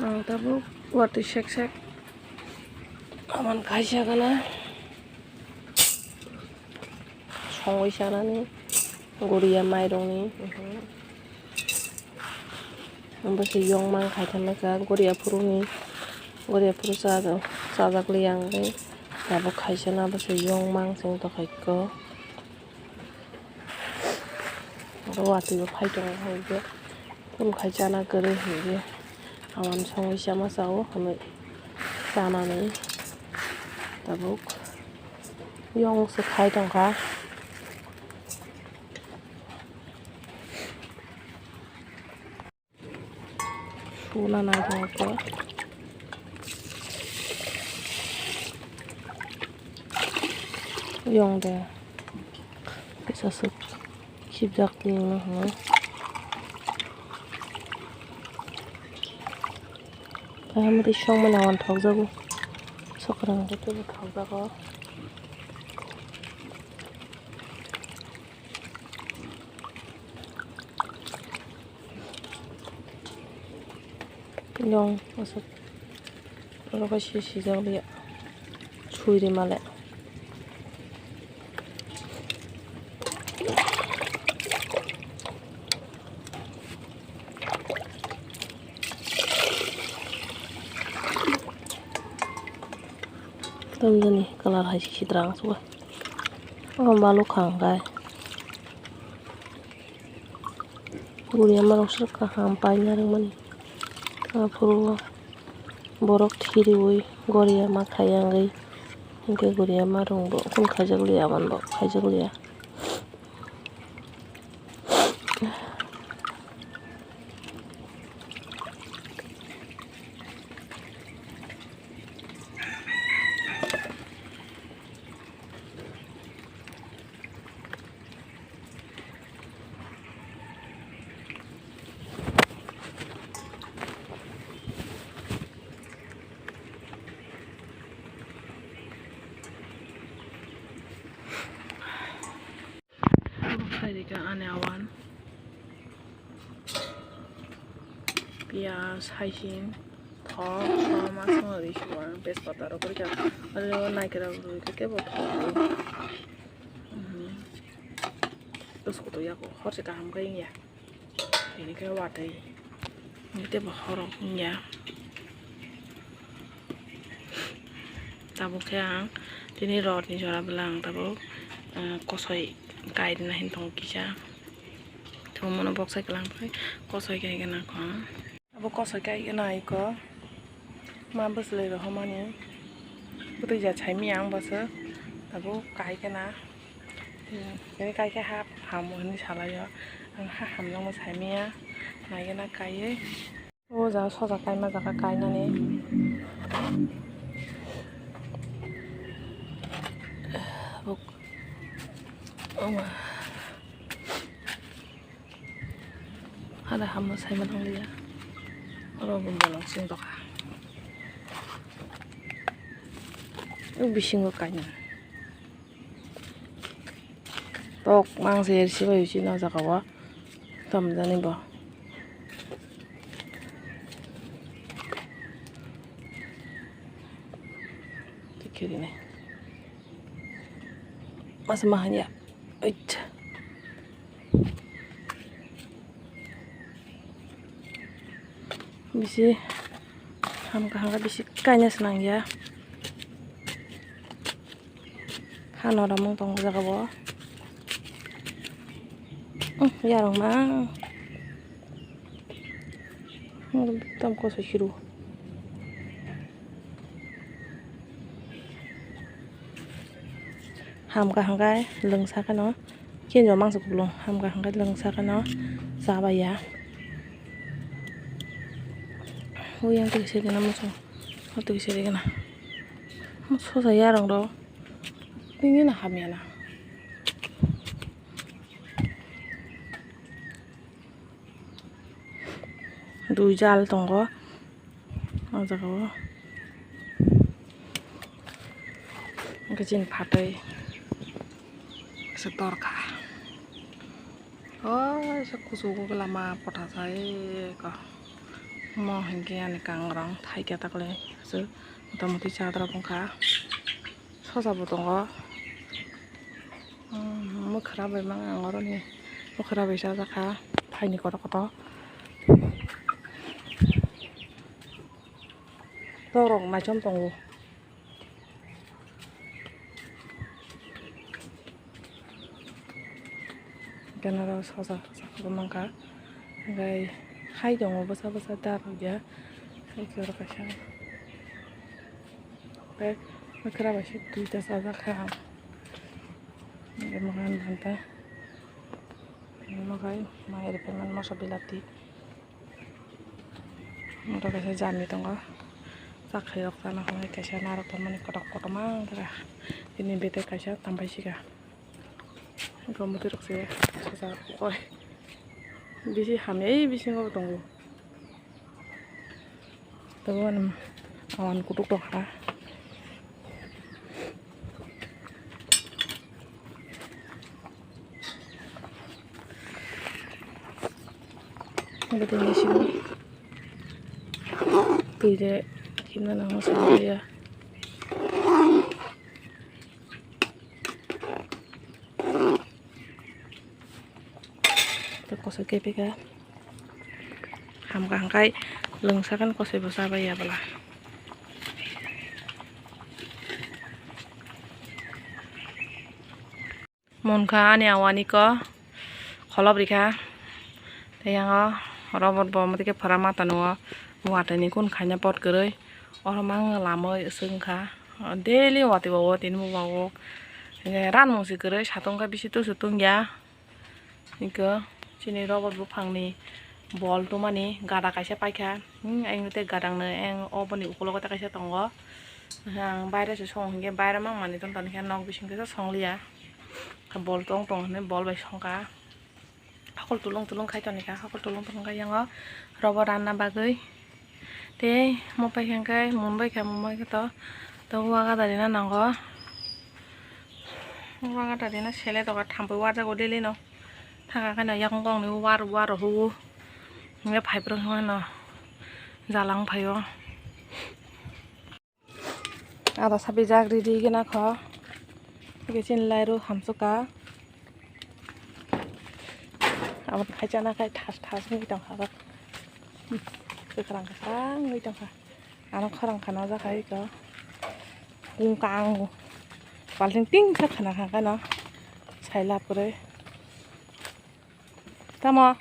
Ang tabuk wati sek aman kaisa kana songoi sanani guriya mairongni ombase yong mang khaithamaka guriya puruni guriya puru sajakli anggai tabuk kaisa na base yong mang sing tokhaiko wati phaitong hoige pun khaisana gori hoige aman songoi sama sao hame sanani tabuk yong se khaitong ka suna naik ko yong de bisa suk sibjak ting no Hamri song menawan thok jago sokrang de tu thok jago yong asuk roba shi jagli chuiri male Tunggu kalar hasil sidrang suka. Balu kangkai. Guriya marok serka hampai nyaring mani. Puru borok thiri woi goriya ma khayangai. Ingke guriya marong bo kun khajagli aman bo khajagli. Kan awan pias haisin thok masmo rishwar bespataro korika alo naikera ke botol usko to yako horse ka ham kai ya ini ke watai ini te bahorok ya tabuk yang ini rod ni jora belang tabuk kosoi guide na hintong kisah, cuma mana box saya kelang pakai kosoi kayak gana kah, abu kosoi kayak gana iko, mabes lego homanya, betul jah cai miang basa, abu kayak gana, ini kayak ham ini salah ya, ham yang mas cai miang, naik gana kayak, oh jah sosa kayak mas jaga kayak nane, abu ada hama saya menang dia orang membalang sing toka bising ko kanya tok mang ser si bayu si na jakawa tam jani ba tikiri ne mas mahanya bisi hamka bisi kanya senang ya hano ramong tong jaga bo ya rong mang tam ko so shiru hamka lengsa kano kien jo mang sekulung hamka lengsa kano sabaya yang tuh sih kena musuh, tuh sih kena musuh saya orang do, ini nah kami na, dua jal tonggo, aja kau, kecil pakai, setor kah, oh, sekusuku lama potas saya kah. 뭐 한게 안에 강랑 타이게 딱래 그래서 모타모티 자더라 본가 서자보던 거 뭐 그라벨 망한 거라니 뭐 그라벨 자다가 타이니 거다 또록 마좀 동고 general 서자 그만가 gai hai dong basa dar ya hai kira kasha pe makra bashi tuita sada kha makan banta makai mai repeman mosa bilati mura kasha jami tonga sakhayok sana khamai kasha narok tamani kotak kotamang tara ini bete kasha tambai siga gomutirok se sasa oi bisi hamei bisi ngo tonggo tawan awan kutuk tok ha betul ni sih tidak gimana maksudnya koso kepeka hamka hangkai lengsakan koso besar ya bala monka ani awani ko kholop rika tayang robot bom tike parama tanwa watani kun khanya pot geroi ormang lamoi sengkha daily wati bawo tin mu bawo ran musi geroi satongka bisi tu sutung ya iko sini robot bufangni bol tu mani gada kaisa paikha ang te gadang ne ang oboni ukolo kata kaisa tongo ang baire se song hinge baire mang mani ton khan nog bising kaisa songlia bol tong ne bol bai songka hakol tulung khai tonika hakol tulung kai yang robot ranna bagoi te mo pai khang kai mumbai kha to waga dari na nango waga dari na sele to ka thampai waja go deli no thaka kana yang gong ni war hu nge phai pro no jalang phayo ada sabi jagri di gena kho ke chin lairu hamsuka awan khajana kai thas ngi tang kha ke krang ngi tang kha ana kharang khana ja kai ka ung kang balting ting kha khana kha kana saila pore tama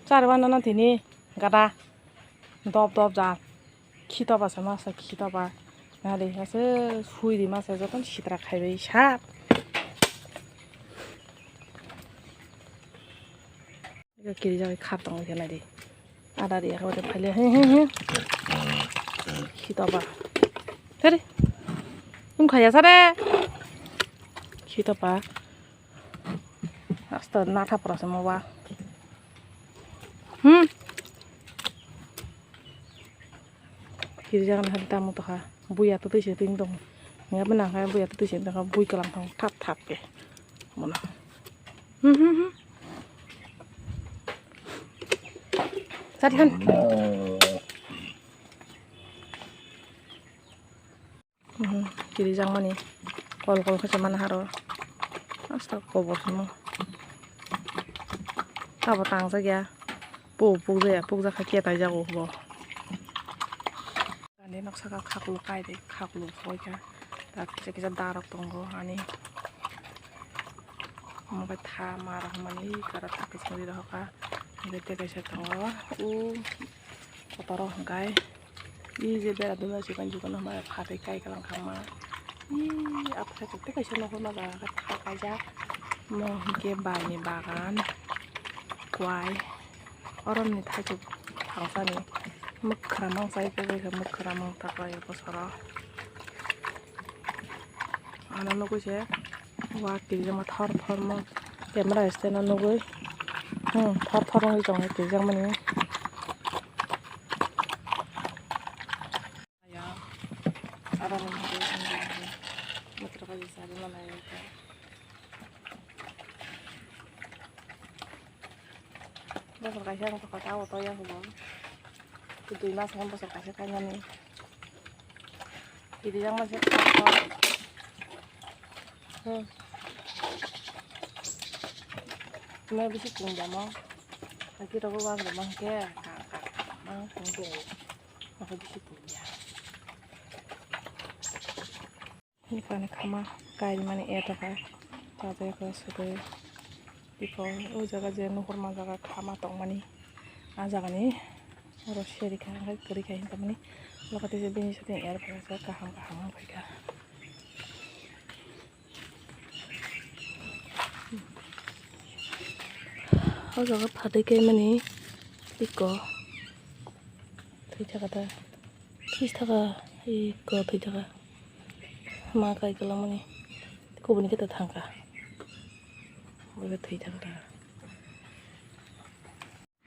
charwana na thini gada dop ja khita ba sama sa khita ba nale ase sui di ma sa joton sitra khaibai sap ega kiri jawi khap tong kena di ada dia ko de phale he khita ba tere khaya sare khita ba asta nata prasama wa kiri jangan hanta mu to ha buya to tise ting dong nga bana ha buya to tise ta bui kalang thong thap ke mona sat han kiri jang mani kol khacha mana haro asta kobor mo tabo tang sa ya pu ja khakia ta jago bo ani noksa ka khaklu kai de khaklu khoi ka ta kisa darok tongo ani mo ba tha mara mani kara ta kisri ro ka bete kaisa tongo kotoro gai je bera duma si kan jukan ma khate kai kalang khama apa te kaisa no ma ga tha kai ja mo ke bani bagan kwai oron ni thaju thangsa ni mukramang sai ke be mukramang takwa ya posara ana no kuse wa ke jama thar ma camera este na no goi thar ngi jong ke jang mani ya ara no ke matra ka isa na na ya bosok kaisa ang tahu to ya hubon. Tutuy mas kan bosok kaisa kanya nih. Jadi yang masih apa? Cuma bisa pinjam mau. Lagi aku bang bang ke kakak bang ke aku bisa pinjam. Ini kan kama kain mana itu kan? Tadi aku sudah Ipo, jaga jenuh hormat jaga kama tong mani, aja kan harus share kan, kiri kain temen lo kata jadi syuting air berasa kaham mereka. Oh jaga pada kayak mani, iko, tidak kata, iko tidak, maka iko lama nih, kau bunyi kita tangka. Begitu tidak ada.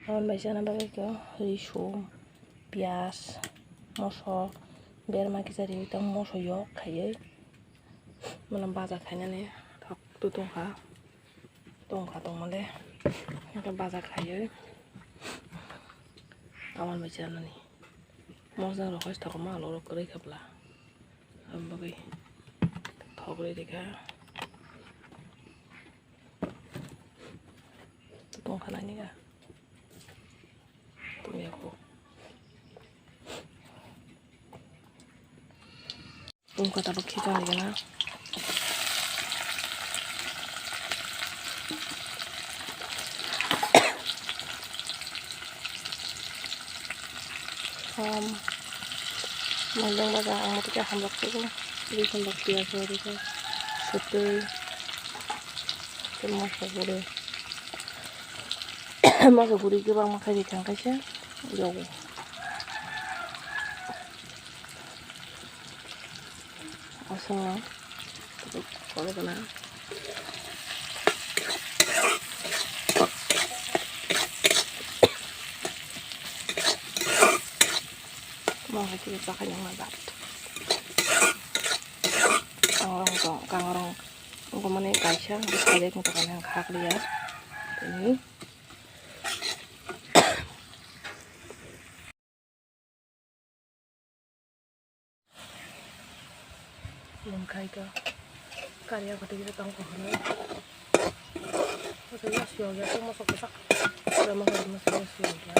Awan baca nama itu risum, pias, moso, biar makin cari itu moso yok kayak, malam baca kayaknya nih, tak tutungka tong mana, kita baca kayak, awan baca nih, moso lo harus tak malu lo kerja kabla, bagi, tak boleh deka. Tunggu kanannya ya, tunggu aku. Tunggu kata pakai jangan lagi na. Mandang baga ang mati hambak ko. Hindi hambak biasa dito. Setul, semua sabure. Masa guri ke bang makai di kangkai sih, jauh. Asal, kalau kena. Mau kita pakai yang mantap. Kang orang, mana kaisa, bisa lihat untuk yang hak lihat. Ini. Belum kayak karya kata kita tangkap hal. Maksudnya siolnya tuh masuk kesak, udah masuk siolnya.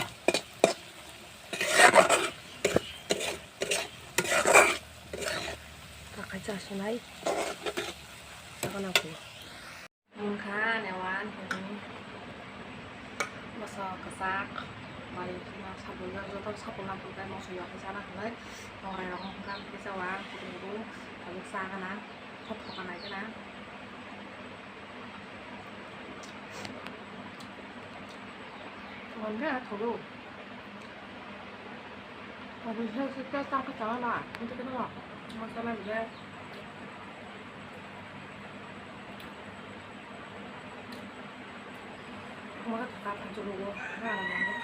Pakai jas naik, akan aku. Mungkin hewan ini masuk kesak, mari kita sabunnya, kita sabun lampu kan mau siok ke sana kan, mau reyong kan bisa wang, tunggu. Kalau xa cái nào, hấp cái này cái nào, còn cái là thổ đồ, mà mình theo cái xong cái cháo là không thấy cái nó ngọt, mà sau này mình ra, không có cái thằng thổ đồ, cái là làm đấy.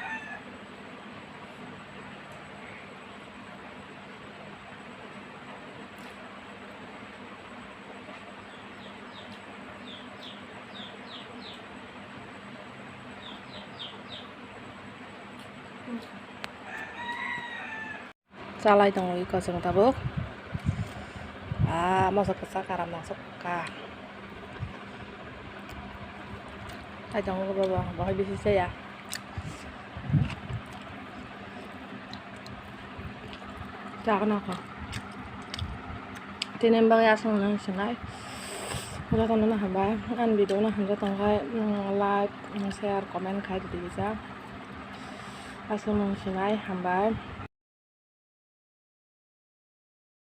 Salai tong iko sing tabuk. Masuk ke karam masuk ka. Ai tong ko ba bisa saya. Jangan apa. Tinembang ya sang nang sinai. Udah tonton hamba, kan video na hamba tong kai like, share, comment kai di bisa. Asal nang sinai hamba.